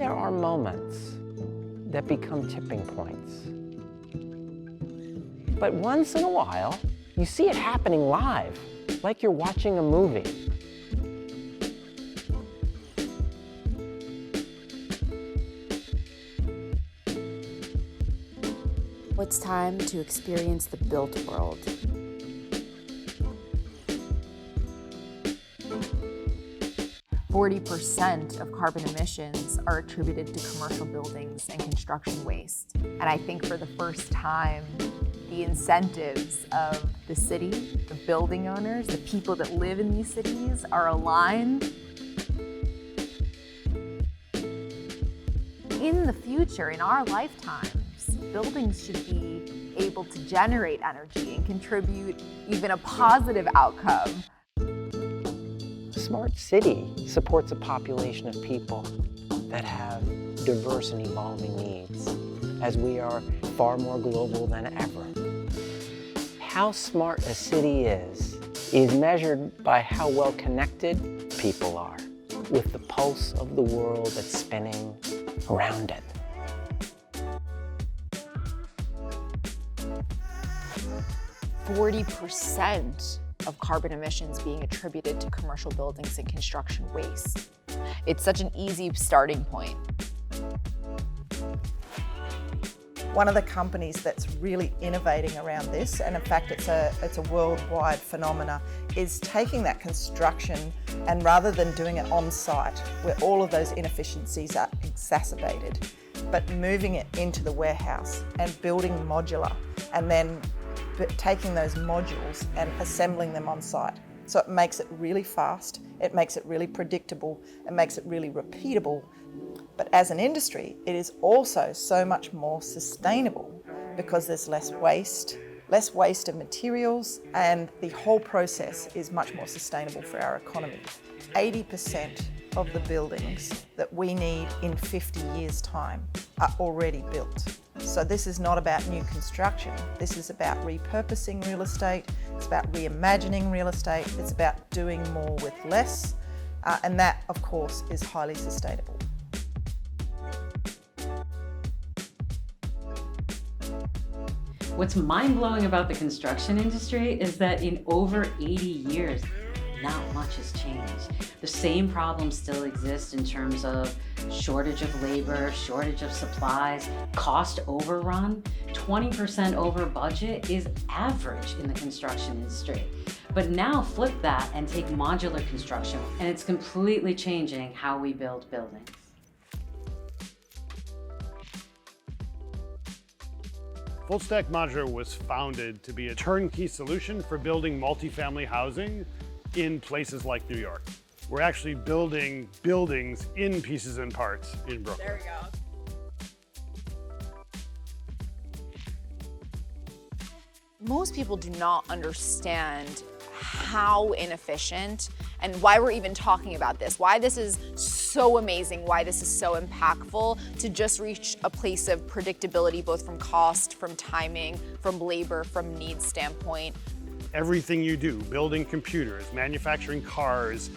There are moments that become tipping points. But once in a while, you see it happening live, like you're watching a movie. It's time to experience the built world. %40 of carbon emissions are attributed to commercial buildings and construction waste. And I think for the first time, the incentives of the city, the building owners, the people that live in these cities are aligned. In the future, in our lifetimes, buildings should be able to generate energy and contribute even a positive outcome. Smart city supports a population of people that have diverse and evolving needs, as we are far more global than ever. How smart a city is measured by how well connected people are with the pulse of the world that's spinning around it. %40 of carbon emissions being attributed to commercial buildings and construction waste. It's such an easy starting point. One of the companies that's really innovating around this, and in fact it's a worldwide phenomena, is taking that construction and rather than doing it on site, where all of those inefficiencies are exacerbated, but moving it into the warehouse and building modular, and then taking those modules and assembling them on site. So it makes it really fast, it makes it really predictable, it makes it really repeatable. But as an industry, it is also so much more sustainable because there's less waste of materials, and the whole process is much more sustainable for our economy. 80% of the buildings that we need in 50 years' time are already built. So this is not about new construction. This is about repurposing real estate. It's about reimagining real estate. It's about doing more with less. And that, of course, is highly sustainable. What's mind-blowing about the construction industry is that in over 80 years, not much has changed. The same problems still exist in terms of shortage of labor, shortage of supplies, cost overrun. 20% over budget is average in the construction industry. But now flip that and take modular construction, and it's completely changing how we build buildings. FullStack Modular was founded to be a turnkey solution for building multifamily housing in places like New York. We're actually building buildings in pieces and parts in Brooklyn. There we go. Most people do not understand how inefficient and why we're even talking about this, why this is so amazing, why this is so impactful to just reach a place of predictability, both from cost, from timing, from labor, from needs standpoint. Everything you do, building computers, manufacturing cars,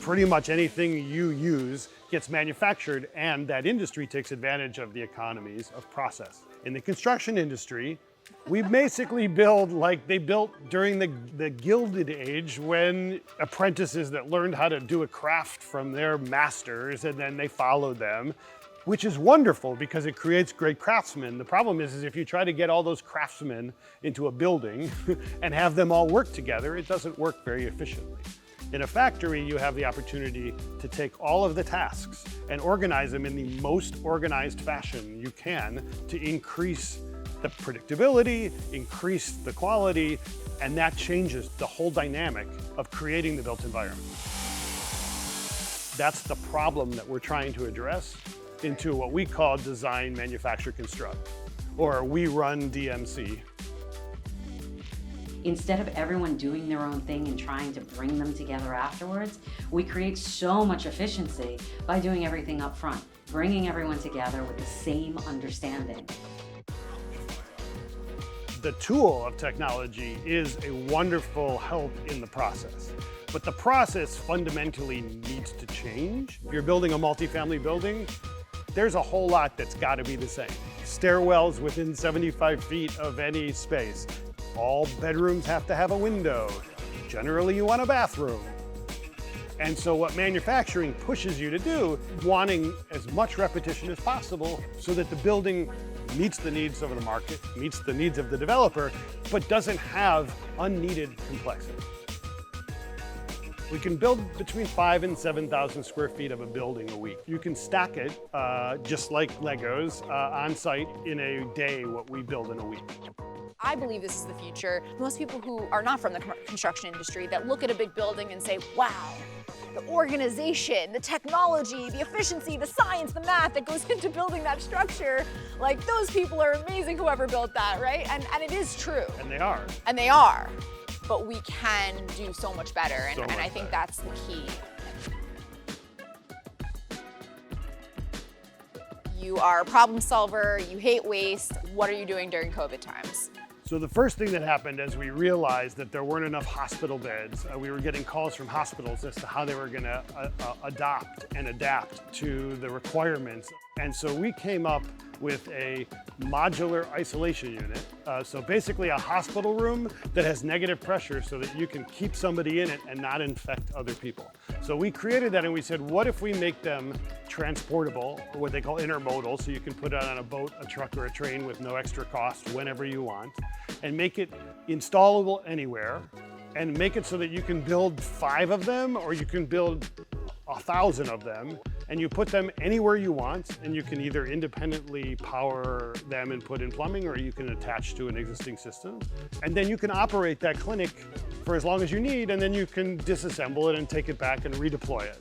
pretty much anything you use gets manufactured, and that industry takes advantage of the economies of process. In the construction industry, we basically build like they built during the Gilded Age, when apprentices that learned how to do a craft from their masters and then they followed them, which is wonderful because it creates great craftsmen. The problem is if you try to get all those craftsmen into a building and have them all work together, it doesn't work very efficiently. In a factory, you have the opportunity to take all of the tasks and organize them in the most organized fashion you can to increase the predictability, increase the quality, and that changes the whole dynamic of creating the built environment. That's the problem that we're trying to address into what we call design, manufacture, construct, or we run DMC. Instead of everyone doing their own thing and trying to bring them together afterwards, we create so much efficiency by doing everything up front, bringing everyone together with the same understanding. The tool of technology is a wonderful help in the process, but the process fundamentally needs to change. If you're building a multifamily building, there's a whole lot that's got to be the same. Stairwells within 75 feet of any space. All bedrooms have to have a window. Generally, you want a bathroom. And so what manufacturing pushes you to do, wanting as much repetition as possible so that the building meets the needs of the market, meets the needs of the developer, but doesn't have unneeded complexity. We can build between 5,000 and 7,000 square feet of a building a week. You can stack it, just like Legos, on site in a day, what we build in a week. I believe this is the future. Most people who are not from the construction industry that look at a big building and say, wow, the organization, the technology, the efficiency, the science, the math that goes into building that structure, like those people are amazing, whoever built that, right? And it is true. And they are. And they are. But we can do so much better, and I think that's the key. You are a problem solver, you hate waste. What are you doing during COVID times? So the first thing that happened as we realized that there weren't enough hospital beds, we were getting calls from hospitals as to how they were going to adopt and adapt to the requirements. And so we came up with a modular isolation unit. So basically a hospital room that has negative pressure so that you can keep somebody in it and not infect other people. So we created that and we said, what if we make them transportable, or what they call intermodal, so you can put it on a boat, a truck, or a train with no extra cost whenever you want, and make it installable anywhere, and make it so that you can build 5 of them, or you can build 1,000 of them, and you put them anywhere you want, and you can either independently power them and put in plumbing, or you can attach to an existing system. And then you can operate that clinic for as long as you need, and then you can disassemble it and take it back and redeploy it.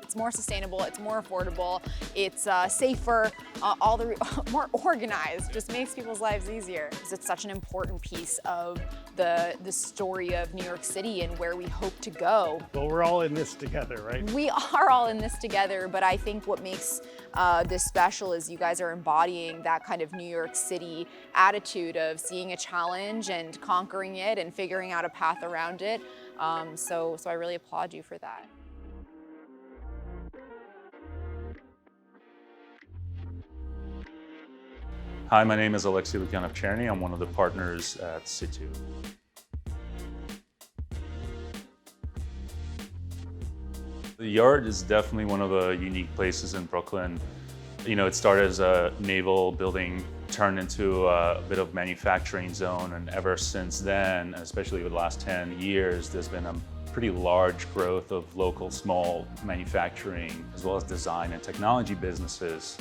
It's more sustainable, it's more affordable, it's safer, more organized, just makes people's lives easier. Because it's such an important piece of the story of New York City and where we hope to go. Well, we're all in this together, right? We are all in this together, but I think what makes this special is you guys are embodying that kind of New York City attitude of seeing a challenge and conquering it and figuring out a path around it. So I really applaud you for that. Hi, my name is Aleksey Lukyanov-Cherny. I'm one of the partners at SITU. The yard is definitely one of the unique places in Brooklyn. You know, it started as a naval building, turned into a bit of manufacturing zone, and ever since then, especially over the last 10 years, there's been a pretty large growth of local small manufacturing as well as design and technology businesses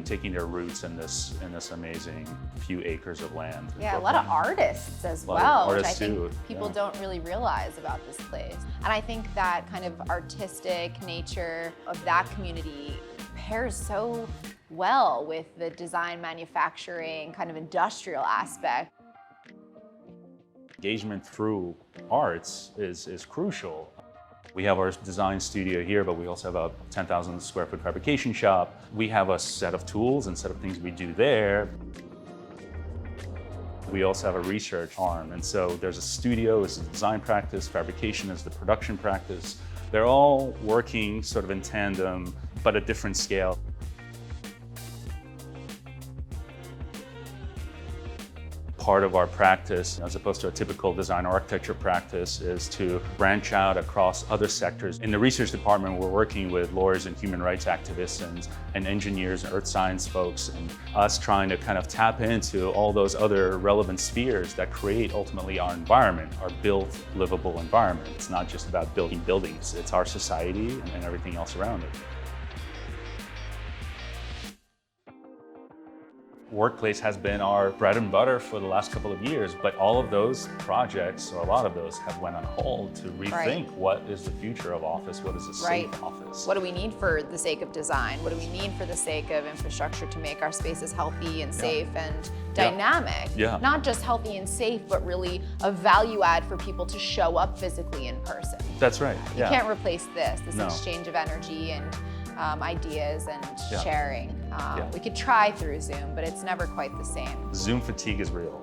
taking their roots in this amazing few acres of land. Yeah, a lot of artists as well, which I think too. people don't really realize about this place. And I think that kind of artistic nature of that community pairs so well with the design, manufacturing, kind of industrial aspect. Engagement through arts is crucial. We have our design studio here, but we also have a 10,000 square foot fabrication shop. We have a set of tools and set of things we do there. We also have a research arm, and so there's a studio, it's a design practice, fabrication is the production practice. They're all working sort of in tandem, but at different scale. Part of our practice, as opposed to a typical design architecture practice, is to branch out across other sectors. In the research department, we're working with lawyers and human rights activists and engineers and earth science folks, and us trying to kind of tap into all those other relevant spheres that create ultimately our environment, our built, livable environment. It's not just about building buildings, it's our society and everything else around it. Workplace has been our bread and butter for the last couple of years, but all of those projects, or a lot of those, have went on hold to rethink what is the future of office, what is a safe office. What do we need for the sake of design? What do we need for the sake of infrastructure to make our spaces healthy and safe and dynamic? Not just healthy and safe, but really a value add for people to show up physically in person. That's right. You can't replace this exchange of energy and ideas and sharing. We could try through Zoom, but it's never quite the same. Zoom fatigue is real.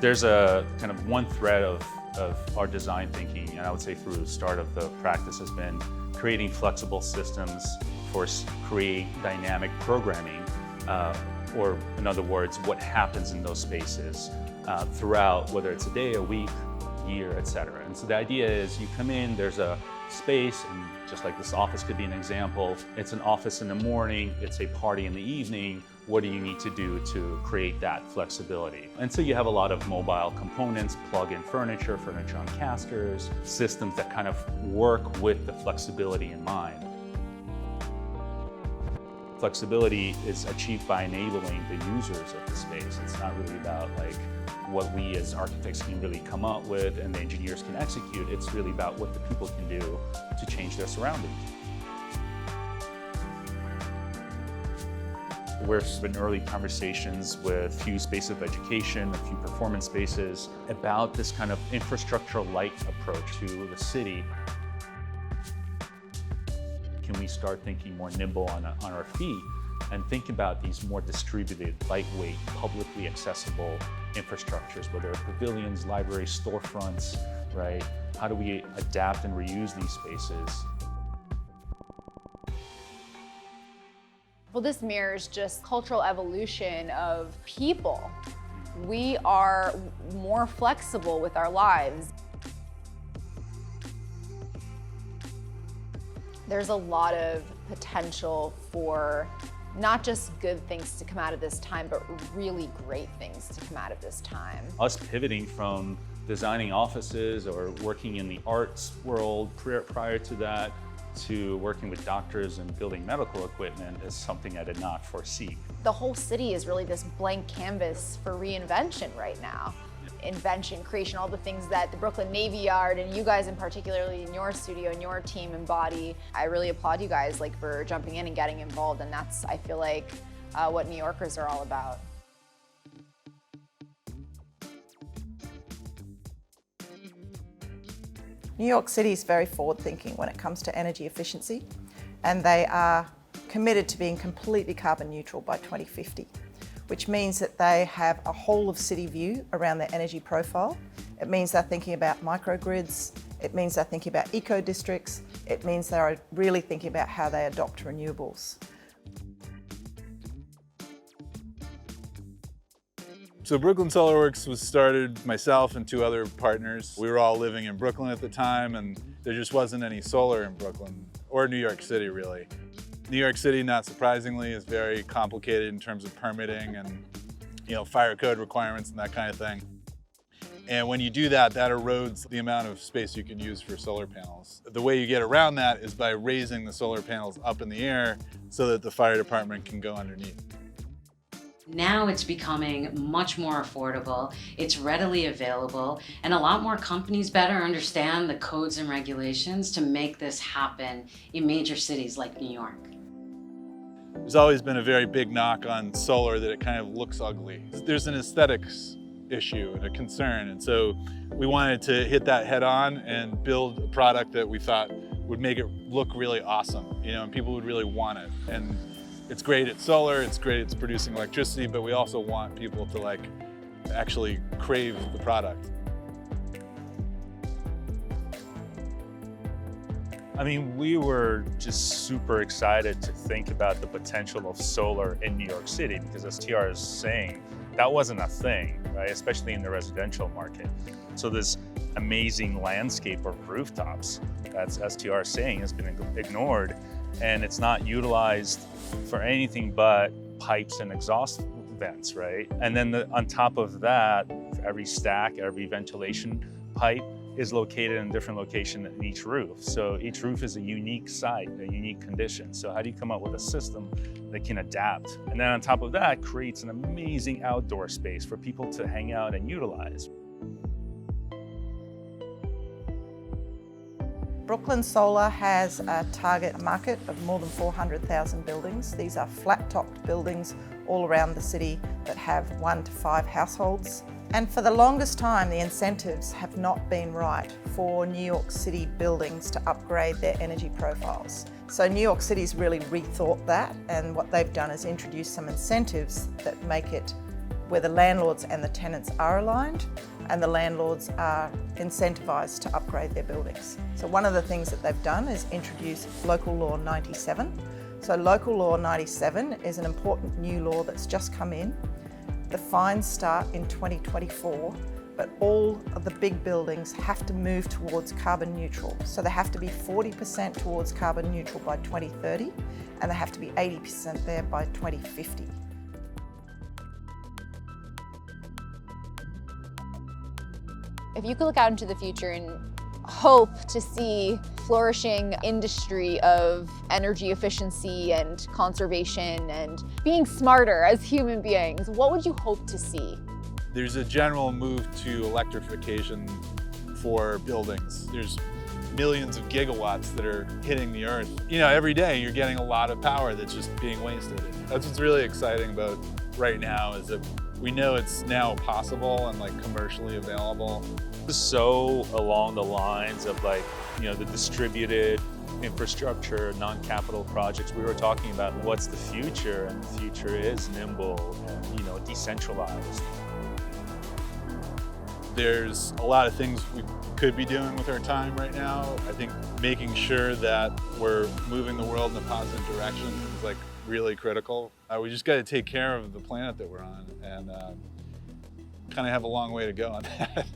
There's a kind of one thread of of our design thinking, and I would say through the start of the practice, has been creating flexible systems for create dynamic programming, or in other words, what happens in those spaces throughout, whether it's a day, a week, year, etc. And so the idea is you come in, there's a space, and just like this office could be an example, it's an office in the morning, it's a party in the evening. What do you need to do to create that flexibility? And so you have a lot of mobile components, plug-in furniture on casters, systems that kind of work with the flexibility in mind. Flexibility is achieved by enabling the users of the space. It's not really about like what we as architects can really come up with and the engineers can execute. It's really about what the people can do to change their surroundings. We're in early conversations with a few spaces of education, a few performance spaces, about this kind of infrastructure-light approach to the city. Can we start thinking more nimble on our feet and think about these more distributed, lightweight, publicly accessible infrastructures, whether they're pavilions, libraries, storefronts, right? How do we adapt and reuse these spaces? Well, this mirrors just cultural evolution of people. We are more flexible with our lives. There's a lot of potential for not just good things to come out of this time, but really great things to come out of this time. Us pivoting from designing offices or working in the arts world prior to that, to working with doctors and building medical equipment is something I did not foresee. The whole city is really this blank canvas for reinvention right now. Invention, creation, all the things that the Brooklyn Navy Yard and you guys in particularly in your studio and your team embody. I really applaud you guys for jumping in and getting involved, and that's, I feel like, what New Yorkers are all about. New York City is very forward-thinking when it comes to energy efficiency, and they are committed to being completely carbon neutral by 2050, which means that they have a whole of city view around their energy profile. It means they're thinking about microgrids, it means they're thinking about eco-districts, it means they're really thinking about how they adopt renewables. So Brooklyn SolarWorks was started myself and two other partners. We were all living in Brooklyn at the time, and there just wasn't any solar in Brooklyn, or New York City really. New York City, not surprisingly, is very complicated in terms of permitting and fire code requirements and that kind of thing. And when you do that, that erodes the amount of space you can use for solar panels. The way you get around that is by raising the solar panels up in the air so that the fire department can go underneath. Now it's becoming much more affordable, it's readily available, and a lot more companies better understand the codes and regulations to make this happen in major cities like New York. There's always been a very big knock on solar that it kind of looks ugly. There's an aesthetics issue and a concern, and so we wanted to hit that head on and build a product that we thought would make it look really awesome, and people would really want it. And it's great at solar, it's great at producing electricity, but we also want people to actually crave the product. I mean, we were just super excited to think about the potential of solar in New York City because as TR is saying, that wasn't a thing, right? Especially in the residential market. So this amazing landscape of rooftops, that's as TR is saying, has been ignored, and it's not utilized for anything but pipes and exhaust vents, right? And then on top of that, every stack, every ventilation pipe is located in a different location in each roof. So each roof is a unique site, a unique condition. So how do you come up with a system that can adapt? And then on top of that, creates an amazing outdoor space for people to hang out and utilize. Brooklyn Solar has a target market of more than 400,000 buildings. These are flat-topped buildings all around the city that have 1 to 5 households. And for the longest time, the incentives have not been right for New York City buildings to upgrade their energy profiles. So New York City's really rethought that, and what they've done is introduce some incentives that make it where the landlords and the tenants are aligned, and the landlords are incentivised to upgrade their buildings. So one of the things that they've done is introduce Local Law 97. So Local Law 97 is an important new law that's just come in. The fines start in 2024, but all of the big buildings have to move towards carbon neutral. So they have to be 40% towards carbon neutral by 2030, and they have to be 80% there by 2050. If you could look out into the future and hope to see flourishing industry of energy efficiency and conservation and being smarter as human beings, what would you hope to see? There's a general move to electrification for buildings. There's millions of gigawatts that are hitting the earth. You know, every day you're getting a lot of power that's just being wasted. That's what's really exciting about right now, is that we know it's now possible and like commercially available. So along the lines of like, you know, the distributed infrastructure, non-capital projects we were talking about, what's the future? And the future is nimble and, you know, decentralized. There's a lot of things we could be doing with our time right now. I think making sure that we're moving the world in a positive direction is like really critical. We just got to take care of the planet that we're on, and kind of have a long way to go on that.